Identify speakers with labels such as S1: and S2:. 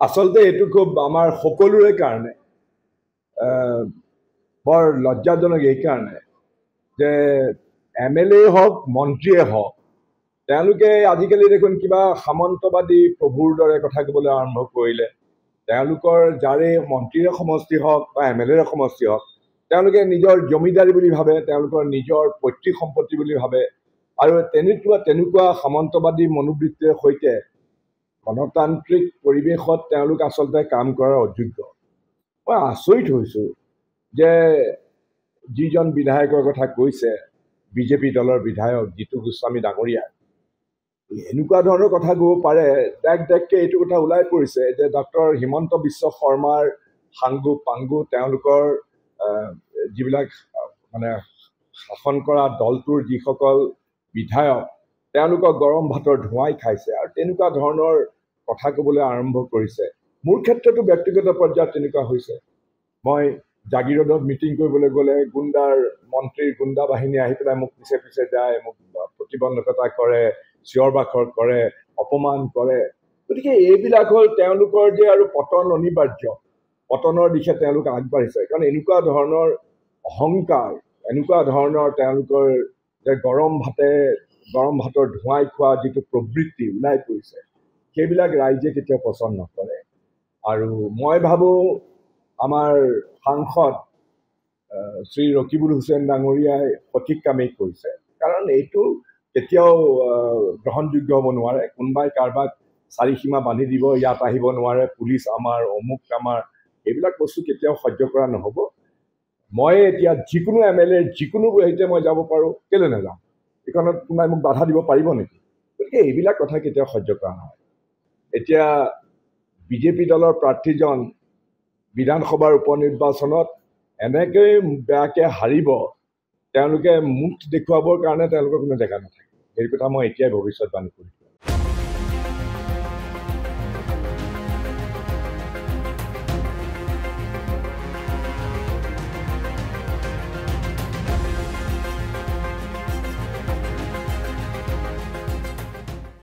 S1: আচলতে এইটো খুব আমাৰ সকলোৰে কাৰণে বৰ লজ্জাজনক এইকাৰণে যে MLA হওক মন্ত্ৰীয়ে হওক তেওঁলোকে আজিকালি দেখোন কিবা সামন্তবাদী প্ৰভুৰ দৰে কথা ক'বলৈ আৰম্ভ কৰিলে। তেওঁলোকৰ যাৰে মন্ত্ৰীৰে সমষ্টি হওক বা MLAৰে সমষ্টি হওক তেওঁলোকে নিজৰ জমিদাৰী বুলি ভাবে, তেওঁলোকৰ নিজৰ পৈতৃক সম্পত্তি বুলি ভাবে আৰু তেনেকুৱা সামন্তবাদী মনোবৃত্তিৰ সৈতে গণতান্ত্ৰিক পৰিৱেশত তেওঁলোক আচলতে কাম কৰাৰ অযোগ্য। মই আচৰিত হৈছোঁ যে যিজন বিধায়কৰ কথা কৈছে বিজেপি দলৰ বিধায়ক জিতু গোস্বামী ডাঙৰীয়া, এনেকুৱা ধৰণৰ কথা ক'ব পাৰে। ডাককে এইটো কথা ওলাই পৰিছে যে ডক্টৰ হিমন্ত বিশ্ব শৰ্মাৰ সাংগু পাংগু তেওঁলোকৰ যিবিলাক মানে শাসন কৰা দলটোৰ যিসকল বিধায়ক তেওঁলোকক গৰম ভাতৰ ধোঁৱাই খাইছে আৰু তেনেকুৱা ধৰণৰ কথা ক'বলৈ আৰম্ভ কৰিছে। মোৰ ক্ষেত্ৰতো ব্যক্তিগত পৰ্যায়ত তেনেকুৱা হৈছে। মই জাগিৰোডত মিটিং কৰিবলৈ গ'লে মন্ত্ৰীৰ গুণ্ডা বাহিনী আহি পেলাই মোক পিছে পিছে যায়, মোক প্ৰতিবন্ধকতা কৰে, চিঞৰ বাখৰ কৰে, অপমান কৰে। গতিকে এইবিলাক হ'ল তেওঁলোকৰ যে আৰু পতন অনিবাৰ্য, পতনৰ দিশে তেওঁলোক আগবাঢ়িছে। কাৰণ এনেকুৱা ধৰণৰ অহংকাৰ, এনেকুৱা ধৰণৰ তেওঁলোকৰ যে গৰম ভাতৰ ধোঁৱাই খোৱা যিটো প্ৰবৃত্তি ওলাই পৰিছে সেইবিলাক ৰাইজে কেতিয়াও পচন্দ নকৰে। আৰু মই ভাবোঁ আমাৰ সাংসদ শ্ৰী ৰকিবুল হুছেইন ডাঙৰীয়াই সঠিক কামেই কৰিছে। কাৰণ এইটো কেতিয়াও গ্ৰহণযোগ্য হ'ব নোৱাৰে। কোনোবাই কাৰোবাক চাৰিসীমা বান্ধি দিব, ইয়াত আহিব নোৱাৰে, পুলিচ আমাৰ, অমুক আমাৰ, এইবিলাক বস্তু কেতিয়াও সহ্য কৰা নহ'ব। মই এতিয়া যিকোনো MLA যিকোনো হেৰিতে মই যাব পাৰোঁ, কেলৈ নাযাম? এইখনত কোনোবাই মোক বাধা দিব পাৰিব নেকি? গতিকে এইবিলাক কথা কেতিয়াও সহ্য কৰা নহয়। এতিয়া বিজেপি দলৰ প্ৰাৰ্থীজন বিধানসভাৰ উপনিৰ্বাচনত এনেকৈ বেয়াকৈ হাৰিব, তেওঁলোকে মুখ দেখুৱাবৰ কাৰণে তেওঁলোকৰ কোনো জেগা নাথাকে। সেই কথা মই এতিয়াই ভৱিষ্যতবাণী কৰিম।